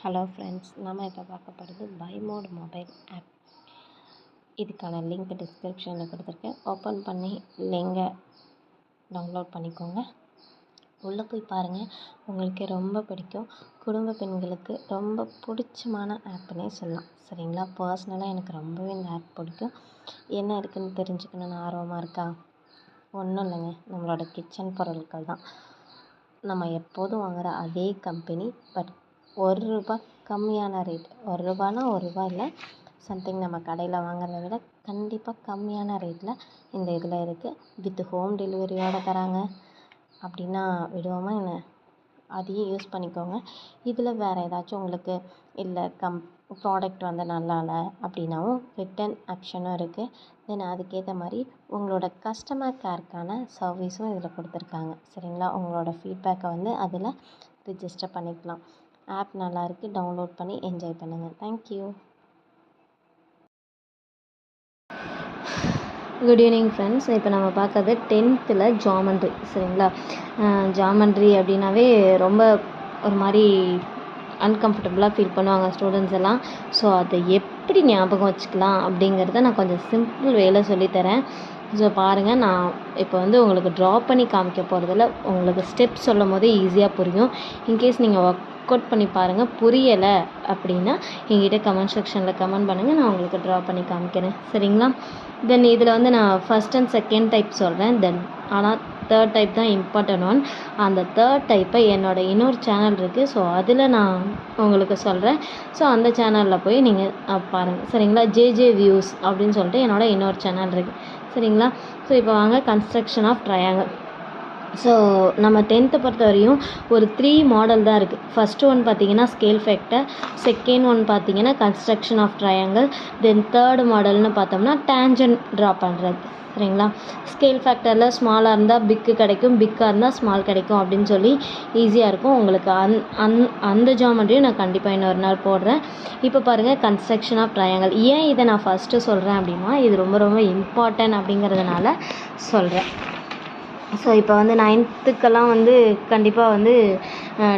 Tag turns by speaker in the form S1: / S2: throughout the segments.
S1: Hello friends, நம்ம இப்போ பார்க்க போகிறது பைமோட் மொபைல் ஆப். இதுக்கான லிங்க் டிஸ்கிரிப்ஷனில் கொடுத்துருக்கேன். ஓப்பன் பண்ணி லிங்கை டவுன்லோட் பண்ணிக்கோங்க. உள்ளே போய் பாருங்கள், உங்களுக்கு ரொம்ப பிடிக்கும். குடும்ப பெண்களுக்கு ரொம்ப பிடிச்சமான ஆப்னே சொல்லலாம். சரிங்களா? பர்சனலாக எனக்கு ரொம்பவே இந்த ஆப் பிடிக்கும். என்ன இருக்குதுன்னு தெரிஞ்சுக்கணுன்னு ஆர்வமாக இருக்கா? ஒன்றும் இல்லைங்க, நம்மளோட கிச்சன் பொருட்கள் தான். நம்ம எப்போதும் வாங்குகிற அதே கம்பெனி, பட் ₹1 கம்மியான ரேட். ₹1 ₹1 இல்லை, சம்திங் நம்ம கடையில் வாங்குறத விட கண்டிப்பாக கம்மியான ரேட்டில் இந்த இதில் இருக்குது. வித் ஹோம் டெலிவரியோடு தராங்க. அப்படின்னா விடுவோமா என்ன? அதையும் யூஸ் பண்ணிக்கோங்க. இதில் வேறு ஏதாச்சும் உங்களுக்கு இல்லை ப்ராடக்ட் வந்து நல்லா இல்லை அப்படின்னாவும் ரிட்டன் ஆப்ஷனும் இருக்குது. தென் அதுக்கேற்ற மாதிரி உங்களோட கஸ்டமர் கேருக்கான சர்வீஸும் இதில் கொடுத்துருக்காங்க. சரிங்களா? உங்களோட ஃபீட்பேக்கை வந்து அதில் ரிஜிஸ்டர் பண்ணிக்கலாம். ஆப் நல்லாயிருக்கு, டவுன்லோட் பண்ணி என்ஜாய் பண்ணுங்கள். தேங்க்யூ. Good evening friends. இப்போ நம்ம பார்க்கறது 10th ஜாமெண்ட்ரி. சரிங்களா? ஜாமெண்ட்ரி அப்படின்னாவே ரொம்ப ஒரு மாதிரி அன்கம்ஃபர்டபுளாக ஃபீல் பண்ணுவாங்க ஸ்டூடெண்ட்ஸ் எல்லாம். ஸோ அதை எப்படி ஞாபகம் வச்சுக்கலாம் அப்படிங்கிறத நான் கொஞ்சம் சிம்பிள் வேலை சொல்லித்தரேன். ஸோ பாருங்கள், நான் இப்போ வந்து உங்களுக்கு ட்ரா பண்ணி காமிக்க போகிறதில்ல, உங்களுக்கு ஸ்டெப் சொல்லும் போதே ஈஸியாக புரியும். இன்கேஸ் நீங்கள் ஒர்க் அவுட் பண்ணி பாருங்கள், புரியலை அப்படின்னா எங்கிட்ட கமெண்ட் செக்ஷனில் கமெண்ட் பண்ணுங்கள், நான் உங்களுக்கு ட்ரா பண்ணி காமிக்கிறேன். சரிங்களா? தென் இதில் வந்து நான் ஃபஸ்ட் அண்ட் செகண்ட் டைப் சொல்கிறேன். தென் ஆனால் தேர்ட் டைப் தான் இம்பார்ட்டன்ட் ஒன். அந்த தேர்ட் டைப்பை என்னோடய இன்னொரு சேனல் இருக்குது. ஸோ அதில் நான் உங்களுக்கு சொல்கிறேன். ஸோ அந்த சேனலில் போய் நீங்கள் பாருங்கள். சரிங்களா? ஜேஜே வியூஸ் அப்படின்னு சொல்லிட்டு என்னோடய இன்னொரு சேனல் இருக்குது. சரிங்களா? ஸோ இப்போ வாங்க, கன்ஸ்ட்ரக்ஷன் ஆஃப் ட்ரையாங்கிள். ஸோ நம்ம 10th பொறுத்த வரையும் ஒரு 3 மாடல் தான் இருக்குது. ஃபஸ்ட்டு ஒன் பார்த்திங்கன்னா ஸ்கேல் ஃபேக்டர், செகண்ட் ஒன் பார்த்திங்கன்னா construction of triangle, then third மாடல்னு பார்த்தோம்னா டேஞ்சன்ட் ட்ரா பண்ணுறது. சரிங்களா? ஸ்கேல் ஃபேக்டரில் ஸ்மாலாக இருந்தால் பிக்கு கிடைக்கும், பிக்காக இருந்தால் ஸ்மால் கிடைக்கும் அப்படின்னு சொல்லி ஈஸியாக இருக்கும் உங்களுக்கு. அந்த ஜாமெண்ட்ரியும் நான் கண்டிப்பாக இன்னொரு நாள் போடுறேன். இப்போ பாருங்கள், கன்ஸ்ட்ரக்ஷன் ஆஃப் ட்ரையாங்கிள். ஏன் இதை நான் ஃபஸ்ட்டு சொல்கிறேன் அப்படின்னா, இது ரொம்ப ரொம்ப இம்பார்ட்டன்ட் அப்படிங்கிறதுனால சொல்கிறேன். ஸோ இப்போ வந்து 9th வந்து கண்டிப்பாக வந்து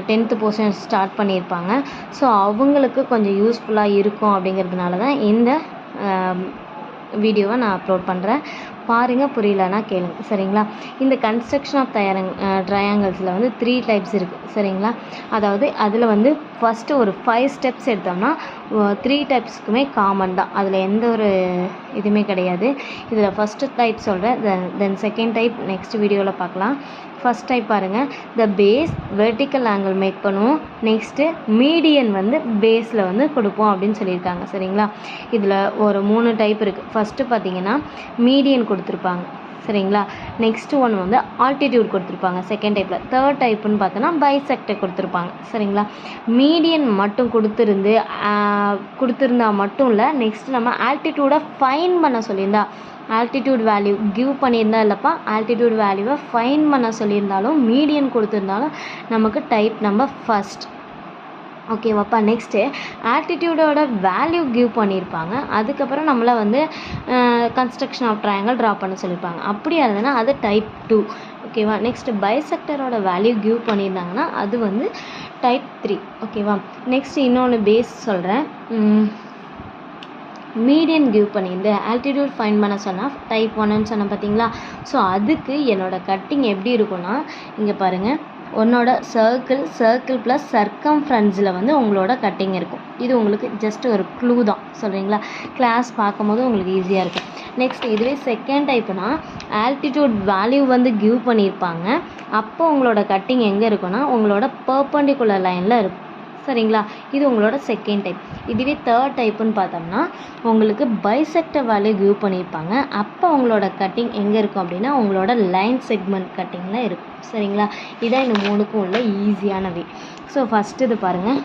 S1: 10th போர்ஷன் ஸ்டார்ட் பண்ணியிருப்பாங்க. ஸோ அவங்களுக்கு கொஞ்சம் யூஸ்ஃபுல்லாக இருக்கும் அப்படிங்கிறதுனால தான் இந்த வீடியோவை நான் அப்லோட் பண்ணுறேன். பாருங்கள், புரியலன்னா கேளுங்க. சரிங்களா? இந்த கன்ஸ்ட்ரக்ஷன் ஆஃப் ட்ரையாங்கிள்ஸில் வந்து 3 டைப்ஸ் இருக்குது. சரிங்களா? அதாவது அதில் வந்து ஃபஸ்ட்டு ஒரு 5 ஸ்டெப்ஸ் எடுத்தோம்னா 3 டைப்ஸுக்குமே காமன் தான். அதில் எந்த ஒரு இதுவுமே கிடையாது. இதில் ஃபஸ்ட்டு டைப் சொல்கிறேன், தென் செகண்ட் டைப் நெக்ஸ்ட் வீடியோவில் பார்க்கலாம். ஃபஸ்ட் டைப் பாருங்கள், the base vertical angle make பண்ணுவோம். நெக்ஸ்ட்டு மீடியன் வந்து பேஸில் வந்து கொடுப்போம் அப்படின்னு சொல்லியிருக்காங்க. சரிங்களா? இதில் ஒரு 3 டைப் இருக்குது. ஃபஸ்ட்டு பார்த்தீங்கன்னா மீடியன் கொடுத்துருப்பாங்க. சரிங்களா? நெக்ஸ்ட்டு ஒன்று வந்து ஆல்டிடியூட் கொடுத்துருப்பாங்க செகண்ட் டைப்பில். தேர்ட் டைப்புன்னு பார்த்தோன்னா பைசெக்டர் கொடுத்துருப்பாங்க. சரிங்களா? மீடியன் மட்டும் கொடுத்துருந்தா மட்டும் இல்லை, நெக்ஸ்ட் நம்ம ஆல்டிடியூடை ஃபைன் பண்ண சொல்லியிருந்தா, ஆல்டிடியூட் வேல்யூ கிவ் பண்ணியிருந்தா இல்லைப்பா, ஆல்டிடியூட் வேல்யூவை ஃபைன் பண்ண சொல்லியிருந்தாலும், மீடியன் கொடுத்துருந்தாலும் நமக்கு டைப் நம்பர் ஃபஸ்ட். ஓகேவாப்பா? நெக்ஸ்ட்டு ஆல்டிடியூடோட வேல்யூ கிவ் பண்ணியிருப்பாங்க. அதுக்கப்புறம் நம்மளை வந்து கன்ஸ்ட்ரக்ஷன் ஆஃப் ட்ரையாங்கிள் ட்ரா பண்ண சொல்லியிருப்பாங்க. அப்படியா இருந்ததுன்னா அது டைப் 2. ஓகேவா? நெக்ஸ்ட்டு பைசெக்டரோட வேல்யூ கிவ் பண்ணியிருந்தாங்கன்னா அது வந்து டைப் 3. ஓகேவா? நெக்ஸ்ட் இன்னொன்று பேஸ் சொல்கிறேன். மீடியன் கிவ் பண்ணியிருந்து ஆல்டிடியூட் ஃபைன் பண்ண சொன்னால் டைப் 1ன்னு சொன்னேன் பார்த்தீங்களா? ஸோ அதுக்கு என்னோடய கட்டிங் எப்படி இருக்குன்னா, இங்கே பாருங்கள், உன்னோட சர்க்கிள் ப்ளஸ் சர்க்கம்ஃபரன்ஸில் வந்து உங்களோட கட்டிங் இருக்கும். இது உங்களுக்கு ஜஸ்ட் ஒரு க்ளூ தான். சொல்கிறீங்களா? கிளாஸ் பார்க்கும்போது உங்களுக்கு ஈஸியாக இருக்கும். நெக்ஸ்ட் இதுவே செகண்ட் டைப்புனா ஆல்டிடியூட் வேல்யூ வந்து கிவ் பண்ணியிருப்பாங்க. அப்போ உங்களோட கட்டிங் எங்கே இருக்குன்னா உங்களோட பர்பண்டிகுலர் லைனில் இருக்கும். சரிங்களா? இது உங்களோட செகண்ட் டைப். இதுவே தேர்ட் டைப்புன்னு பார்த்தோம்னா உங்களுக்கு பைசெக்டர் வேல்யூ கிவ் பண்ணியிருப்பாங்க. அப்போ உங்களோட கட்டிங் எங்கே இருக்கும் அப்படின்னா உங்களோட லைன் செக்மெண்ட் கட்டிங்கில் இருக்கும். சரிங்களா? இதான் இந்த 3க்கும் உள்ள ஈஸியான வே. ஸோ ஃபஸ்ட்டு இது பாருங்கள்.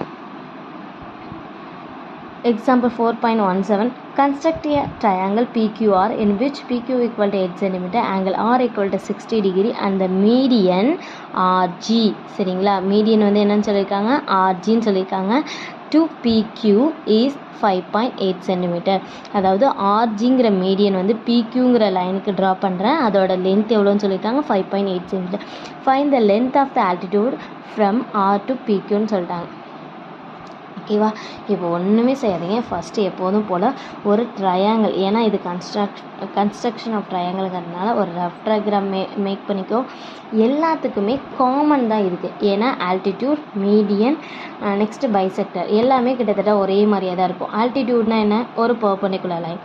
S1: Example 4.17, construct a triangle PQR in which PQ equal to 8 cm, angle R equal to 60 degree and the median RG. சரிங்களா? மீடியன் வந்து என்னன்னு சொல்லியிருக்காங்க? RGன்னு சொல்லியிருக்காங்க. to PQ is 5.8 cm. அதாவது RGங்கிற மீடியன் வந்து PQங்கிற லைனுக்கு ட்ரா பண்ணுறேன். அதோட லென்த் எவ்வளோன்னு சொல்லியிருக்காங்க? 5.8 cm. Find the length of the altitude from R to PQன்னு சொல்லிட்டாங்க. ஓகேவா? இப்போ ஒன்றுமே செய்யாதீங்க. ஃபஸ்ட்டு எப்போதும் போல் ஒரு ட்ரையாங்கிள், ஏன்னா இது கன்ஸ்ட்ரக்ஷன் ஆஃப் ட்ரையாங்கிள்ங்கிறதுனால ஒரு ரஃப் டயக்ராம் மேக் பண்ணிக்கோ. எல்லாத்துக்குமே காமன் தான் இருக்குது. ஏன்னா ஆல்டிடியூட், மீடியன், நெக்ஸ்ட்டு பைசெக்டர் எல்லாமே கிட்டத்தட்ட ஒரே மாதிரியாக தான் இருக்கும். ஆல்டிடியூட்னா என்ன? ஒரு பெர்பெண்டிகுலர் லைன்.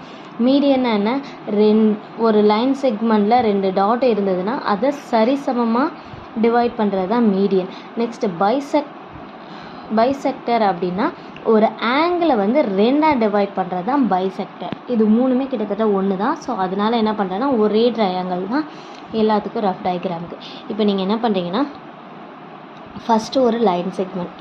S1: மீடியன்னா என்ன? ஒரு லைன் செக்மெண்ட்டில் 2 டாட் இருந்ததுன்னா அதை சரிசமமாக டிவைட் பண்ணுறது தான் மீடியன். நெக்ஸ்ட்டு பைசெக்டர் அப்படின்னா ஒரு ஆங்கிளை வந்து 2ஆக டிவைட் பண்ணுறது தான் பைசெக்டர். இது 3மே கிட்டத்தட்ட ஒன்று தான். ஸோ அதனால் என்ன பண்ணுறேன்னா ஒரே ட்ரையாங்கிள் தான் எல்லாத்துக்கும் ரஃப் டயக்ராமுக்கு. இப்போ நீங்கள் என்ன பண்ணுறீங்கன்னா ஃபஸ்ட்டு ஒரு லைன் செக்மெண்ட்